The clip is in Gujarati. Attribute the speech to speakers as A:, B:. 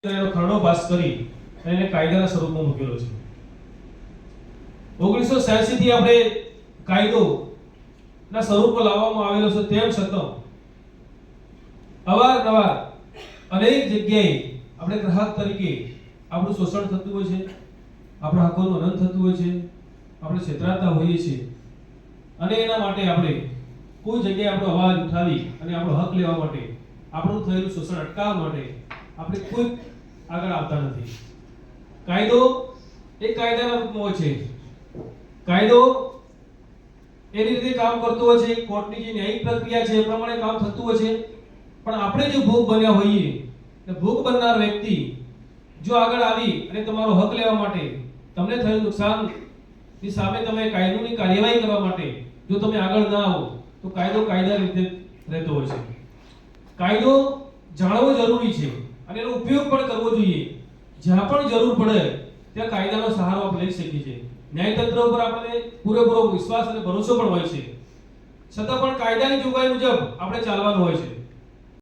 A: એનો ખરડો પાસ કરી અને એને કાયદાના સ્વરૂપમાં મૂકેલો છે. 1986 થી આપણે કાયદો ના સ્વરૂપમાં લાવવામાં આવેલો છે, તેમ છતાં અવારનવાર અનેક જગ્યાએ આપણે ગ્રાહક તરીકે આપણું શોષણ થતું હોય છે, આપણા હકોનું હનન થતું હોય છે, આપણે છેતરાતા હોઈએ છીએ અને એના માટે આપણે કોઈ જગ્યાએ આપણો અવાજ ઉઠાવી અને આપણો હક લેવા માટે, આપણું થયેલું શોષણ અટકાવવા માટે આપણે કોઈ આગળ આવતા નથી. કાયદો એક કાયદાના રૂપમાં હોય છે. કાયદો એની રીતે કામ કરતો હોય છે, કોર્ટની જે ન્યાયિક પ્રક્રિયા છે એ પ્રમાણે કામ થતું હોય છે. પણ આપણે જો ભોગ બન્યા હોઈએ, તો ભોગ બનનાર વ્યક્તિ જો આગળ આવી અને તમારો હક લેવા માટે, તમને થયેલું નુકસાનની સામે તમે કાયદોની કાર્યવાહી કરવા માટે જો તમે આગળ ના આવો, તો કાયદો કાયદા રીતે રહેતો હોય છે. કાયદો જાણવો જરૂરી છે અને એનો ઉપયોગ પણ કરવો જોઈએ. જ્યાં પણ જરૂર પડે ત્યાં કાયદાનો સહારો આપણે લઈ શકીએ છીએ. ન્યાયતંત્ર ઉપર આપણને પૂરેપૂરો વિશ્વાસ અને ભરોસો પણ હોય છે, છતાં પણ કાયદાની જોગવાઈ મુજબ આપણે ચાલવાનું હોય છે.